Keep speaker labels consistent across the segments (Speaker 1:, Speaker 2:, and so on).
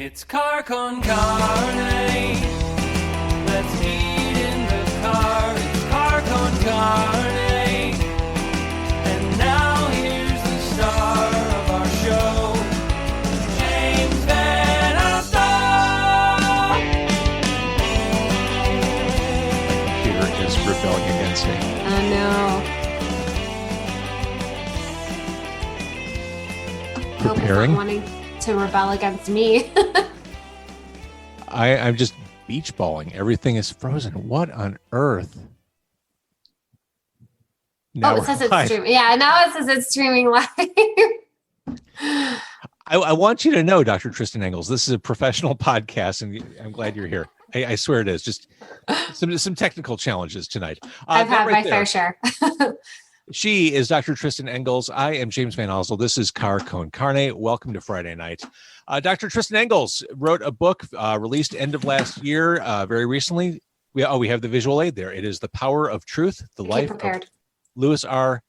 Speaker 1: It's car con carne. Let's eat in the car. It's car con carne. And now here's the star of our show, James Van Alstyne.
Speaker 2: Peter is rebelling against me.
Speaker 3: Oh no.
Speaker 2: Preparing?
Speaker 3: Hope he's not wanting to rebel against me.
Speaker 2: I'm just beach balling. Everything is frozen. What on earth? Now
Speaker 3: it says
Speaker 2: we're
Speaker 3: it's
Speaker 2: live.
Speaker 3: streaming. Yeah, now it says it's streaming live.
Speaker 2: I want you to know, Dr. Tristin Engels, this is a professional podcast, and I'm glad you're here. I swear it is. Just some technical challenges tonight.
Speaker 3: I've had
Speaker 2: right
Speaker 3: my fair share.
Speaker 2: She is Dr. Tristin Engels. I am James Van Alstyne. This is Car Con Carne. Welcome to Friday night. Dr. Tristin Engels wrote a book released end of last year, very recently. We have the visual aid there. It is The Power of Truth, the life of Louis R.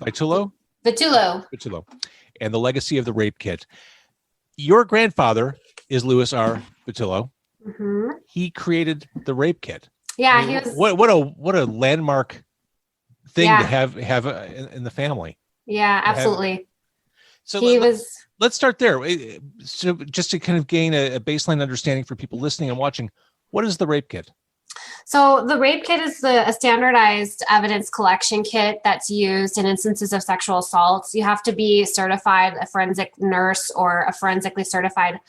Speaker 2: Vitullo, and the legacy of the rape kit. Your grandfather is Louis R. Vitullo.
Speaker 3: Mm-hmm.
Speaker 2: He created the rape kit.
Speaker 3: Yeah,
Speaker 2: I mean,
Speaker 3: he was.
Speaker 2: What a landmark thing to have in the family.
Speaker 3: Yeah, absolutely.
Speaker 2: Let's start there. So just to kind of gain a baseline understanding for people listening and watching, what is the rape kit?
Speaker 3: So the rape kit is a standardized evidence collection kit that's used in instances of sexual assaults. You have to be certified, a forensic nurse or a forensically certified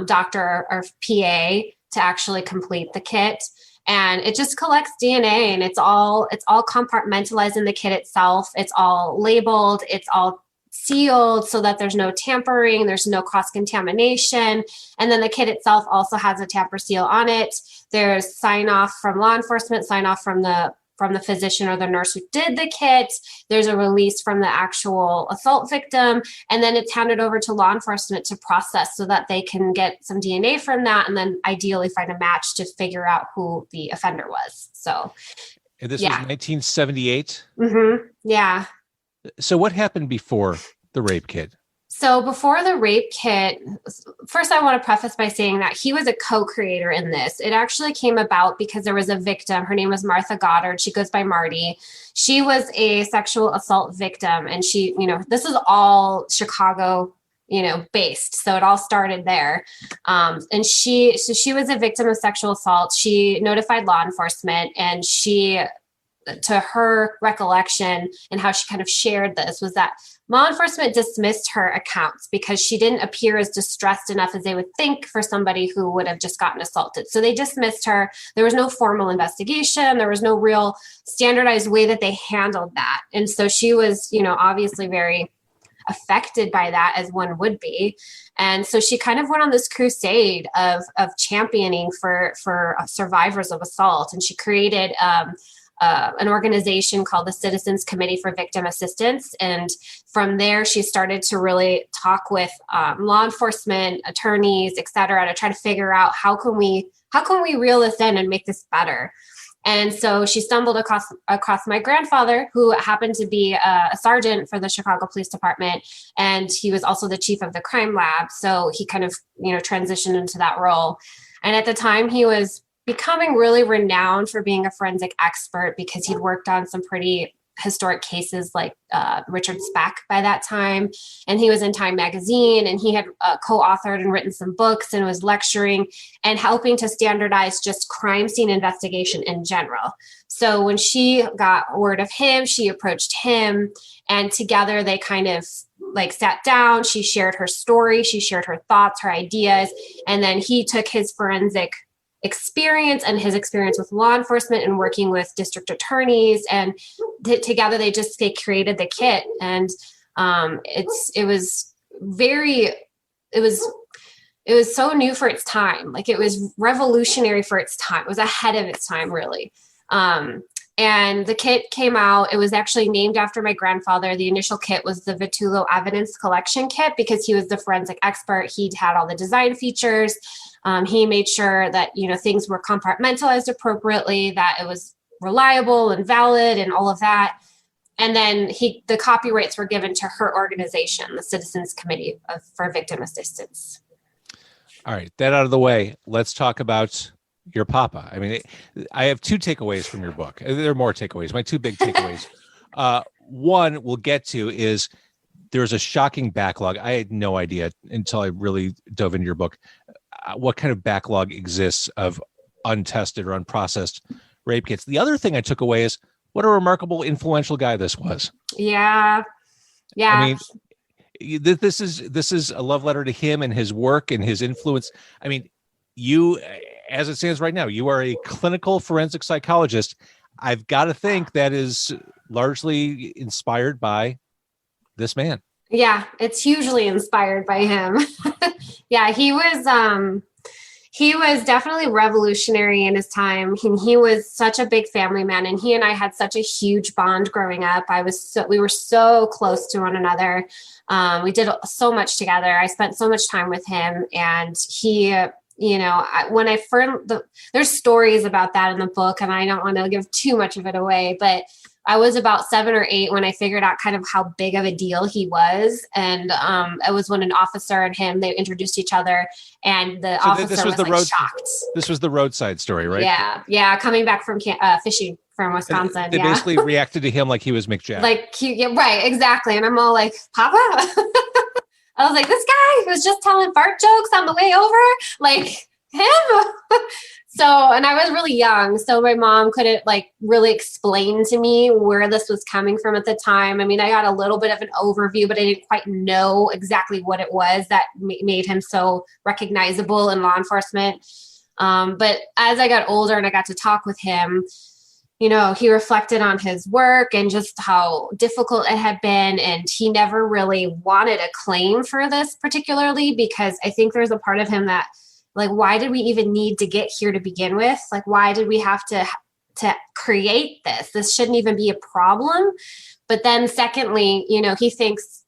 Speaker 3: doctor or PA to actually complete the kit. And it just collects DNA, and it's all compartmentalized in the kit itself. It's all labeled. It's all sealed so that there's no tampering, there's no cross-contamination. And then the kit itself also has a tamper seal on it. There's sign off from law enforcement, sign off from the physician or the nurse who did the kit. There's a release from the actual assault victim, and then it's handed over to law enforcement to process so that they can get some DNA from that, and then ideally find a match to figure out who the offender was. So,
Speaker 2: and this was 1978.
Speaker 3: Mm-hmm. Yeah.
Speaker 2: So what happened before the rape kit?
Speaker 3: So before the rape kit, first I want to preface by saying that he was a co-creator in this. It actually came about because there was a victim. Her name was Martha Goddard. She goes by Marty. She was a sexual assault victim, and she, this is all Chicago, based. So it all started there. And she was a victim of sexual assault. She notified law enforcement, and to her recollection and how she kind of shared this was that law enforcement dismissed her accounts because she didn't appear as distressed enough as they would think for somebody who would have just gotten assaulted. So they dismissed her. There was no formal investigation. There was no real standardized way that they handled that. And so she was, obviously very affected by that, as one would be. And so she kind of went on this crusade of championing for survivors of assault. And she created an organization called the Citizens Committee for Victim Assistance. And from there, she started to really talk with law enforcement, attorneys, et cetera, to try to figure out how can we reel this in and make this better. And so she stumbled across my grandfather, who happened to be a sergeant for the Chicago Police Department. And he was also the chief of the crime lab. So he kind of, transitioned into that role. And at the time, he was becoming really renowned for being a forensic expert because he'd worked on some pretty historic cases like Richard Speck by that time. And he was in Time magazine, and he had co-authored and written some books and was lecturing and helping to standardize just crime scene investigation in general. So when she got word of him, she approached him, and together they kind of sat down. She shared her story. She shared her thoughts, her ideas. And then he took his forensic experience and his experience with law enforcement and working with district attorneys, and together they created the kit. And it was so new for its time. It was revolutionary for its time. It was ahead of its time, really. And the kit came out. It was actually named after my grandfather. The initial kit was the Vitullo Evidence Collection Kit because he was the forensic expert. He'd had all the design features. He made sure that, things were compartmentalized appropriately, that it was reliable and valid and all of that. And then the copyrights were given to her organization, the Citizens Committee for Victim Assistance.
Speaker 2: All right, that out of the way, let's talk about your papa. I mean, I have two takeaways from your book. There are more takeaways. My two big takeaways. One we'll get to is there's a shocking backlog. I had no idea until I really dove into your book what kind of backlog exists of untested or unprocessed rape kits. The other thing I took away is what a remarkable, influential guy this was.
Speaker 3: Yeah.
Speaker 2: I mean, this is a love letter to him and his work and his influence. I mean, you, as it stands right now, you are a clinical forensic psychologist. I've got to think that is largely inspired by this man.
Speaker 3: Yeah, it's hugely inspired by him. Yeah, he was definitely revolutionary in his time. He was such a big family man, and he and I had such a huge bond growing up. We were so close to one another. We did so much together. I spent so much time with him, and he, there's stories about that in the book, and I don't want to give too much of it away, but I was about 7 or 8 when I figured out kind of how big of a deal he was. And it was when an officer and him, they introduced each other, and the officer was shocked.
Speaker 2: This was the roadside story, right?
Speaker 3: Yeah. Yeah. Coming back from fishing from Wisconsin.
Speaker 2: And they basically reacted to him like he was Mick Jagger.
Speaker 3: Right. Exactly. And I'm all like, Papa? I was like, this guy was just telling fart jokes on the way over, like him. And I was really young. So my mom couldn't really explain to me where this was coming from at the time. I mean, I got a little bit of an overview, but I didn't quite know exactly what it was that made him so recognizable in law enforcement. But as I got older and I got to talk with him, he reflected on his work and just how difficult it had been. And he never really wanted a claim for this particularly, because I think there's a part of him that, why did we even need to get here to begin with? Why did we have to create this? This shouldn't even be a problem. But then secondly, he thinks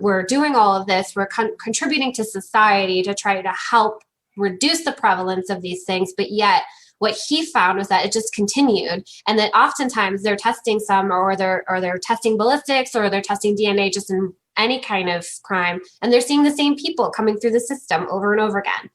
Speaker 3: we're doing all of this. We're contributing to society to try to help reduce the prevalence of these things. But yet what he found was that it just continued, and that oftentimes they're testing or they're testing ballistics, or they're testing DNA just in any kind of crime. And they're seeing the same people coming through the system over and over again.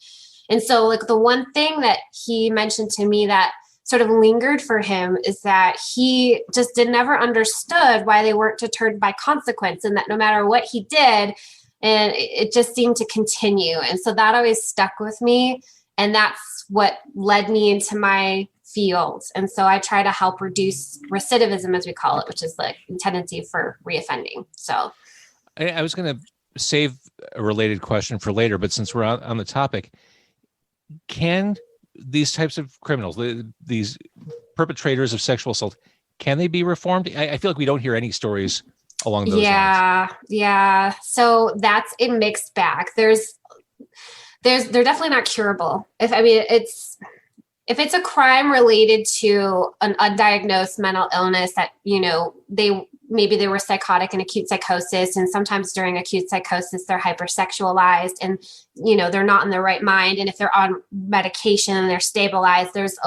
Speaker 3: And so the one thing that he mentioned to me that sort of lingered for him is that he just never understood why they weren't deterred by consequence, and that no matter what he did, and it just seemed to continue. And so that always stuck with me. And that's what led me into my field. And so I try to help reduce recidivism, as we call it, which is the tendency for reoffending. So
Speaker 2: I was going to save a related question for later, but since we're on the topic, can these types of criminals, these perpetrators of sexual assault, can they be reformed? I feel like we don't hear any stories along those lines.
Speaker 3: Yeah. So that's a mixed bag. They're definitely not curable. If it's a crime related to an undiagnosed mental illness that, maybe they were psychotic and acute psychosis, and sometimes during acute psychosis, they're hypersexualized and, they're not in their right mind. And if they're on medication and they're stabilized, there's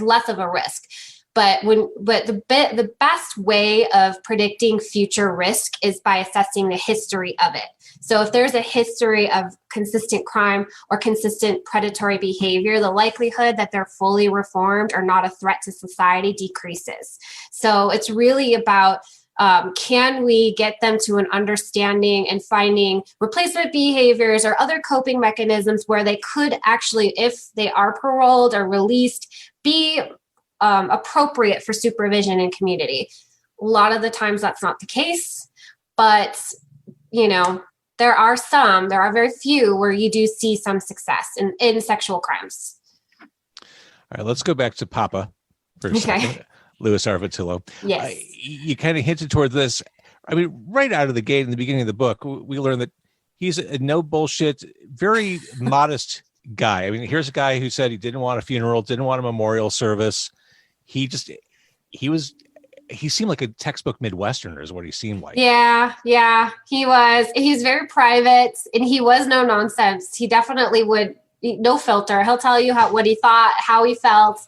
Speaker 3: less of a risk. But the best way of predicting future risk is by assessing the history of it. So if there's a history of consistent crime or consistent predatory behavior, the likelihood that they're fully reformed or not a threat to society decreases. So it's really about, can we get them to an understanding and finding replacement behaviors or other coping mechanisms where they could actually, if they are paroled or released, be appropriate for supervision in community. A lot of the times that's not the case, but there are very few where you do see some success in sexual crimes.
Speaker 2: All right, let's go back to Papa for a second. Louis R. Vitullo.
Speaker 3: Yes.
Speaker 2: You kind of hinted toward this. I mean, right out of the gate in the beginning of the book, we learned that he's a no bullshit, very modest guy. I mean, here's a guy who said he didn't want a funeral, didn't want a memorial service. He seemed like a textbook Midwesterner is what he seemed like. Yeah,
Speaker 3: he was. He's very private, and he was no nonsense. He definitely would, no filter. He'll tell you what he thought, how he felt,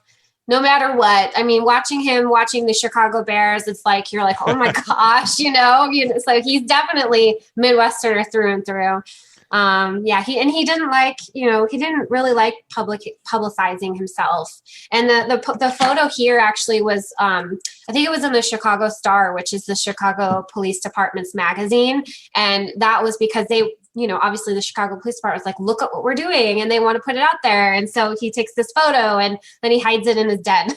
Speaker 3: no matter what. I mean, watching the Chicago Bears, it's like, you're like, oh my gosh, so he's definitely Midwesterner through and through. He didn't like, he didn't really like publicizing himself. And the photo here actually was, I think it was in the Chicago Star, which is the Chicago Police Department's magazine. And that was because they, obviously the Chicago Police Department was like, look at what we're doing. And they want to put it out there. And so he takes this photo and then he hides it in his den.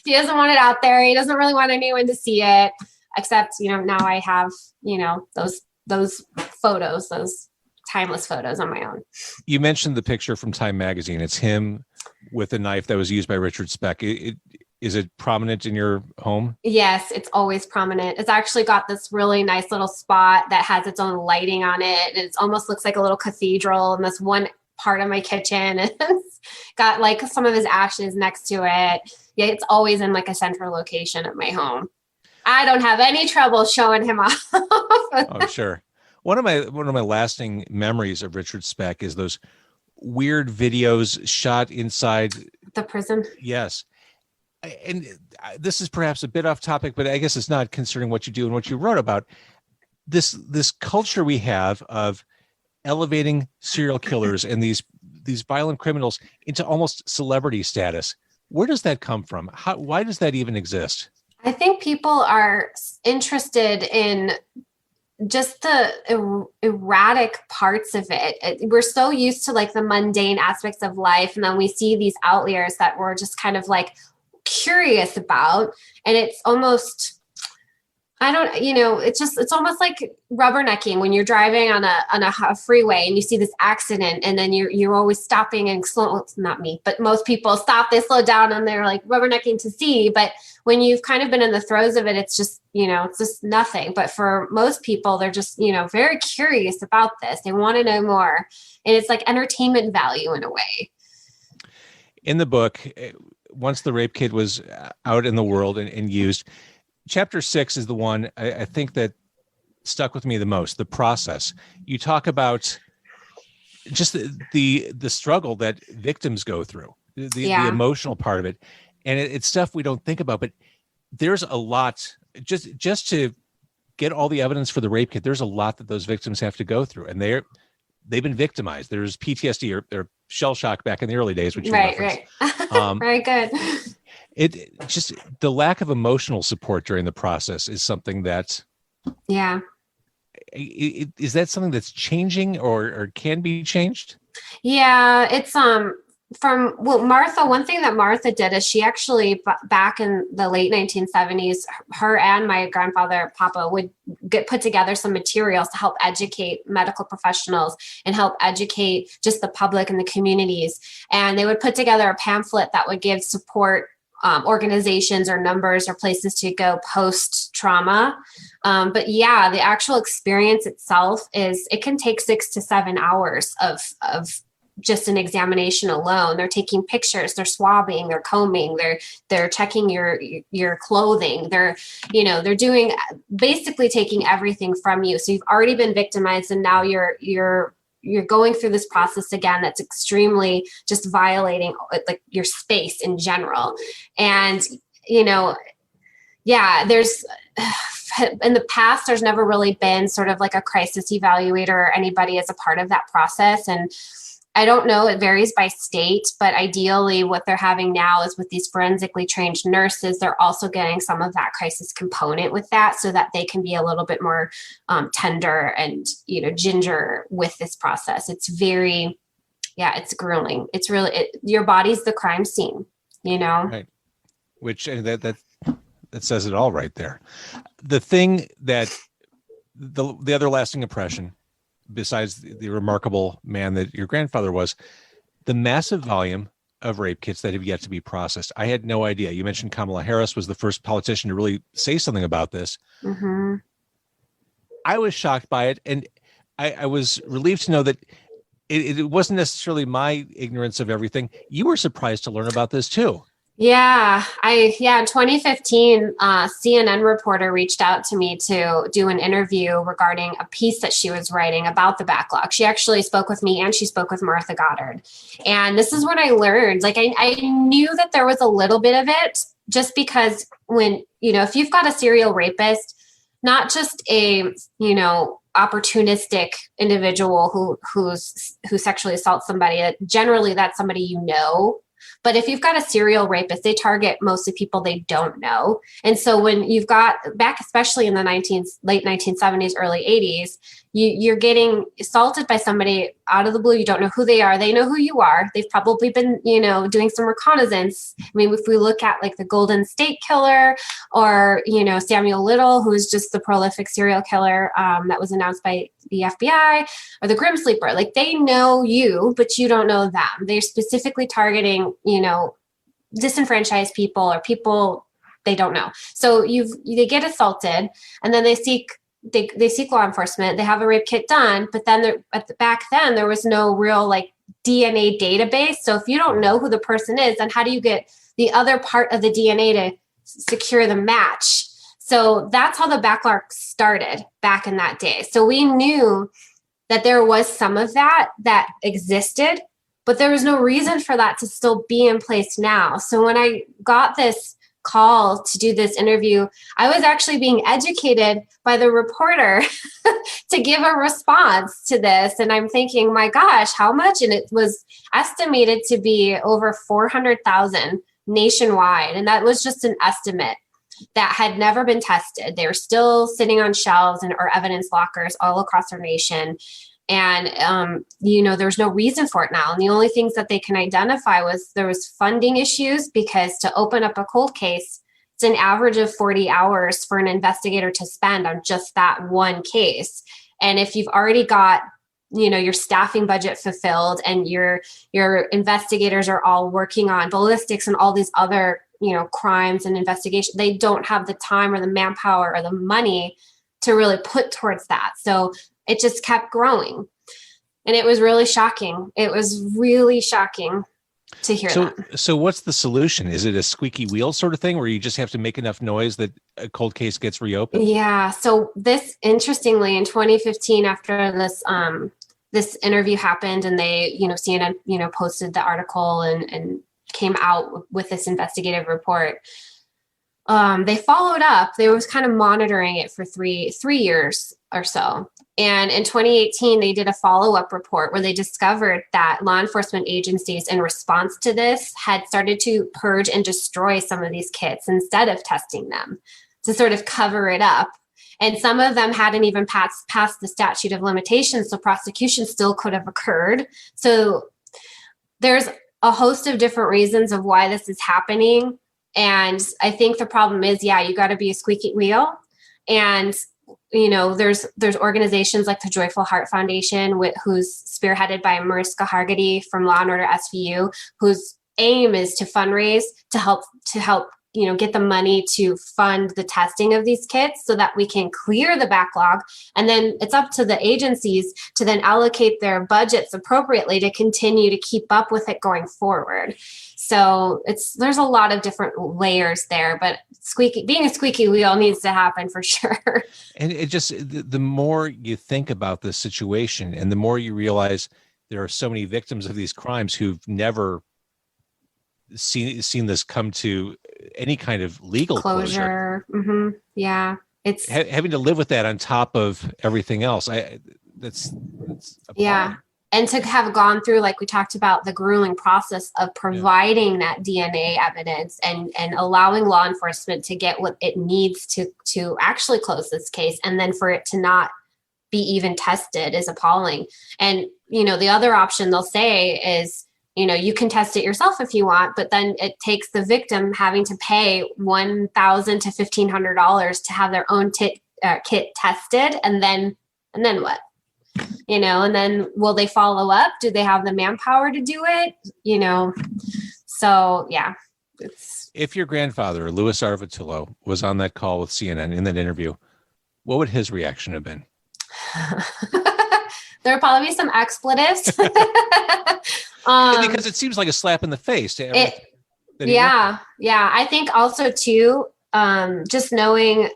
Speaker 3: He doesn't want it out there. He doesn't really want anyone to see it, except, now I have, those photos, those timeless photos on my own.
Speaker 2: You mentioned the picture from Time Magazine. It's him with a knife that was used by Richard Speck. Is it prominent in your home?
Speaker 3: Yes, it's always prominent. It's actually got this really nice little spot that has its own lighting on it. And it almost looks like a little cathedral in this one part of my kitchen. And it's got like some of his ashes next to it. Yeah, it's always in like a central location at my home. I don't have any trouble showing him off.
Speaker 2: Oh, sure. One of my lasting memories of Richard Speck is those weird videos shot inside
Speaker 3: the prison.
Speaker 2: Yes. And this is perhaps a bit off topic, but I guess it's not, concerning what you do and what you wrote about. This culture we have of elevating serial killers and these violent criminals into almost celebrity status. Where does that come from? Why does that even exist?
Speaker 3: I think people are interested in just the erratic parts of it. We're so used to like the mundane aspects of life. And then we see these outliers that we're just kind of like curious about. And it's almost, it's almost like rubbernecking when you're driving on a freeway and you see this accident and then you're always stopping and slow. Well, not me, but most people stop, they slow down and they're like rubbernecking to see. But when you've kind of been in the throes of it, it's just, it's just nothing. But for most people, they're just, very curious about this. They want to know more. And it's like entertainment value in a way.
Speaker 2: In the book, once the rape kit was out in the world and used, Chapter 6 is the one I think that stuck with me the most, the process. You talk about just the struggle that victims go through, the emotional part of it. And it's stuff we don't think about, but there's a lot, just to get all the evidence for the rape kit, there's a lot that those victims have to go through. And they've been victimized. There's PTSD or shell shock back in the early days, which you referenced.
Speaker 3: Right. Very good.
Speaker 2: It just, the lack of emotional support during the process is something that, is that something that's changing or can be changed?
Speaker 3: Yeah, it's Martha, one thing that Martha did is she actually, back in the late 1970s, her and my grandfather, Papa, would put together some materials to help educate medical professionals and help educate just the public and the communities. And they would put together a pamphlet that would give support organizations or numbers or places to go post trauma. But yeah, the actual experience itself it can take 6 to 7 hours of just an examination alone. They're taking pictures, they're swabbing, they're combing, they're checking your clothing. They're doing, basically taking everything from you. So you've already been victimized and now you're going through this process again that's extremely just violating like your space in general. And, there's, in the past, there's never really been sort of like a crisis evaluator or anybody as a part of that process. And I don't know, it varies by state, but ideally what they're having now is with these forensically trained nurses, they're also getting some of that crisis component with that so that they can be a little bit more tender and, ginger with this process. It's very, it's grueling. It's really, your body's the crime scene,
Speaker 2: Right. Which, and that says it all right there. The thing that, the other lasting impression, besides the remarkable man that your grandfather was, the massive volume of rape kits that have yet to be processed. I had no idea. You mentioned Kamala Harris was the first politician to really say something about this. Mm-hmm. I was shocked by it. And I was relieved to know that it wasn't necessarily my ignorance of everything. You were surprised to learn about this too.
Speaker 3: Yeah, in 2015, a CNN reporter reached out to me to do an interview regarding a piece that she was writing about the backlog. She actually spoke with me and she spoke with Martha Goddard. And this is what I learned. Like, I knew that there was a little bit of it just because when, if you've got a serial rapist, not just a opportunistic individual who sexually assaults somebody. Generally, that's somebody you know. But if you've got a serial rapist, they target mostly people they don't know. And so when you've got back, especially in the late 1970s, early 80s, you're getting assaulted by somebody out of the blue. You don't know who they are. They know who you are. They've probably been, doing some reconnaissance. I mean, if we look at like the Golden State Killer or, Samuel Little, who is just the prolific serial killer that was announced by the FBI, or the Grim Sleeper, like they know you, but you don't know them. They're specifically targeting, disenfranchised people or people they don't know. So they get assaulted and then they seek law enforcement. They have a rape kit done, but then back then there was no real like DNA database. So if you don't know who the person is, then how do you get the other part of the DNA to secure the match? So that's how the backlog started back in that day. So we knew that there was some of that existed, but there was no reason for that to still be in place now. So when I got this call to do this interview, I was actually being educated by the reporter to give a response to this. And I'm thinking, my gosh, how much? And it was estimated to be over 400,000 nationwide. And that was just an estimate that had never been tested. They were still sitting on shelves or evidence lockers all across our nation. And, there's no reason for it now. And the only things that they can identify was there was funding issues, because to open up a cold case, it's an average of 40 hours for an investigator to spend on just that one case. And if you've already got, your staffing budget fulfilled and your investigators are all working on ballistics and all these other, crimes and investigation, they don't have the time or the manpower or the money to really put towards that. So it just kept growing. And it was really shocking. It was really shocking to hear that.
Speaker 2: So what's the solution? Is it a squeaky wheel sort of thing where you just have to make enough noise that a cold case gets reopened?
Speaker 3: Yeah. So this, interestingly, in 2015, after this interview happened and they, CNN, posted the article and came out with this investigative report, they followed up. They was kind of monitoring it for three years or so. And in 2018, they did a follow-up report where they discovered that law enforcement agencies, in response to this, had started to purge and destroy some of these kits instead of testing them to sort of cover it up. And some of them hadn't even passed the statute of limitations, so prosecution still could have occurred. So there's a host of different reasons of why this is happening. And I think the problem is, you got to be a squeaky wheel. And, there's organizations like the Joyful Heart Foundation, who's spearheaded by Mariska Hargitay from Law and Order SVU, whose aim is to fundraise to help get the money to fund the testing of these kits so that we can clear the backlog. And then it's up to the agencies to then allocate their budgets appropriately to continue to keep up with it going forward. So there's a lot of different layers there, but being a squeaky wheel needs to happen for sure.
Speaker 2: And it just, the more you think about this situation and the more you realize there are so many victims of these crimes who've never seen this come to any kind of legal closure.
Speaker 3: Mm-hmm. Yeah. It's
Speaker 2: having to live with that on top of everything else. That's
Speaker 3: yeah. And to have gone through, like we talked about, the grueling process of providing that DNA evidence and allowing law enforcement to get what it needs to actually close this case, and then for it to not be even tested is appalling. And, the other option they'll say is, you can test it yourself if you want, but then it takes the victim having to pay $1,000 to $1,500 to have their own kit tested. And then what? And then will they follow up? Do they have the manpower to do it? So yeah.
Speaker 2: If your grandfather, Louis R. Vitullo, was on that call with CNN in that interview, what would his reaction have been?
Speaker 3: There would probably be some expletives.
Speaker 2: Because it seems like a slap in the face.
Speaker 3: Yeah. I think also too, just knowing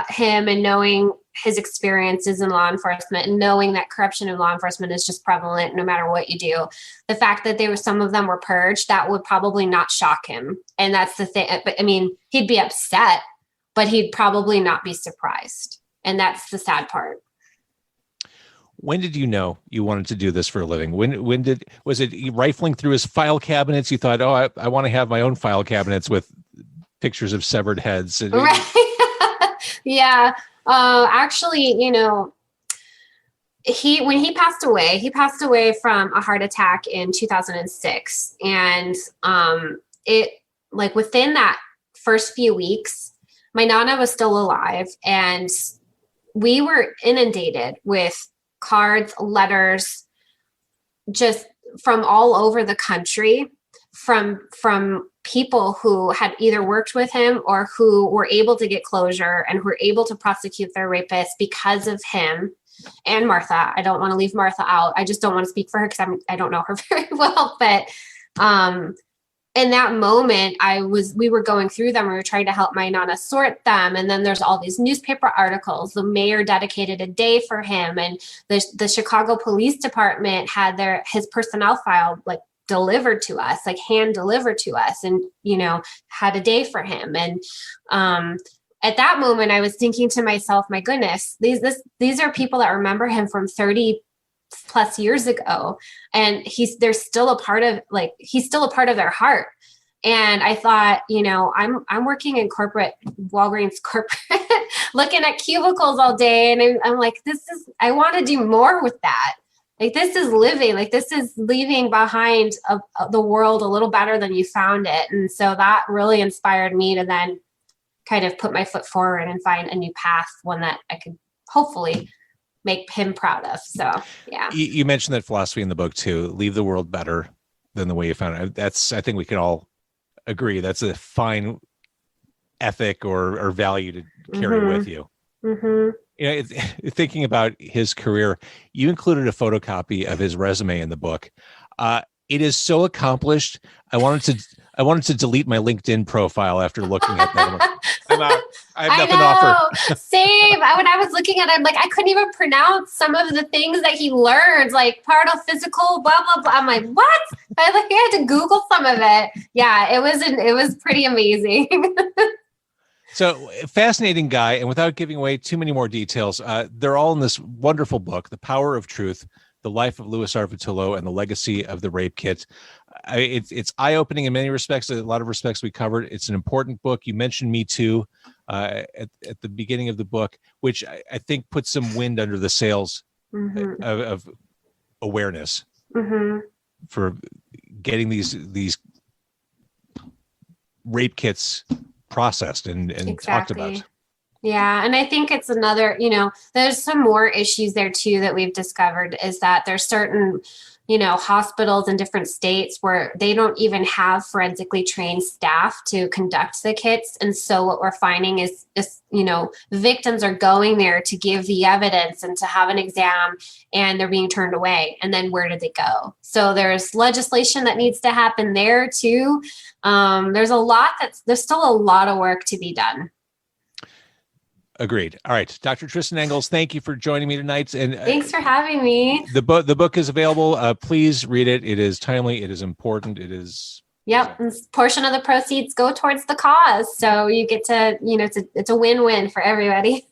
Speaker 3: him and knowing his experiences in law enforcement and knowing that corruption in law enforcement is just prevalent no matter what you do. The fact that some of them were purged, that would probably not shock him. And that's the thing. But I mean, he'd be upset, but he'd probably not be surprised. And that's the sad part.
Speaker 2: When did you know you wanted to do this for a living? Was it rifling through his file cabinets? You thought, oh, I want to have my own file cabinets with pictures of severed heads.
Speaker 3: Right. Yeah. Actually, when he passed away from a heart attack in 2006. And it, like, within that first few weeks, my Nana was still alive, and we were inundated with cards, letters, just from all over the country, from people who had either worked with him or who were able to get closure and who were able to prosecute their rapists because of him. And Martha. I don't want to leave Martha out. I just don't want to speak for her because I don't know her very well. But in that moment, we were going through them. We were trying to help my Nana sort them. And then there's all these newspaper articles. The mayor dedicated a day for him. And the Chicago Police Department had his personnel file like delivered to us, like hand delivered to us, and, had a day for him. And at that moment, I was thinking to myself, my goodness, these are people that remember him from 30 plus years ago. And he's still a part of their heart. And I thought, I'm working in Walgreens corporate, looking at cubicles all day. And I'm like, I want to do more with that. Like, this is living, like, this is leaving behind the world a little better than you found it. And so that really inspired me to then kind of put my foot forward and find a new path, one that I could hopefully make him proud of. So, yeah.
Speaker 2: You mentioned that philosophy in the book too, leave the world better than the way you found it. I think we can all agree that's a fine ethic or value to carry with you. Mm-hmm. Thinking about his career, you included a photocopy of his resume in the book. It is so accomplished. I wanted to delete my LinkedIn profile after looking at that. I'm out. I have nothing to offer. Same.
Speaker 3: When I was looking at it, like, I couldn't even pronounce some of the things that he learned, like physical, blah, blah, blah. I'm like, what? I had to Google some of it. Yeah, it was pretty amazing.
Speaker 2: So, fascinating guy. And without giving away too many more details, they're all in this wonderful book, The Power of Truth, The Life of Louis R. Vitullo, and the Legacy of the Rape Kit. It's eye-opening in many respects. A lot of respects we covered. It's an important book. You mentioned Me Too at the beginning of the book, which I think puts some wind under the sails of awareness for getting these rape kits processed and talked about.
Speaker 3: Yeah. And I think it's another, there's some more issues there too that we've discovered, is that there's certain, hospitals in different states where they don't even have forensically trained staff to conduct the kits. And so what we're finding is, victims are going there to give the evidence and to have an exam, and they're being turned away. And then where do they go? So there's legislation that needs to happen there too. There's still a lot of work to be done.
Speaker 2: Agreed. All right, Dr. Tristin Engels, thank you for joining me tonight. And
Speaker 3: thanks for having me.
Speaker 2: The book is available. Please read it. It is timely. It is important. It is.
Speaker 3: Yep. And portion of the proceeds go towards the cause. So you get to, it's a win-win for everybody.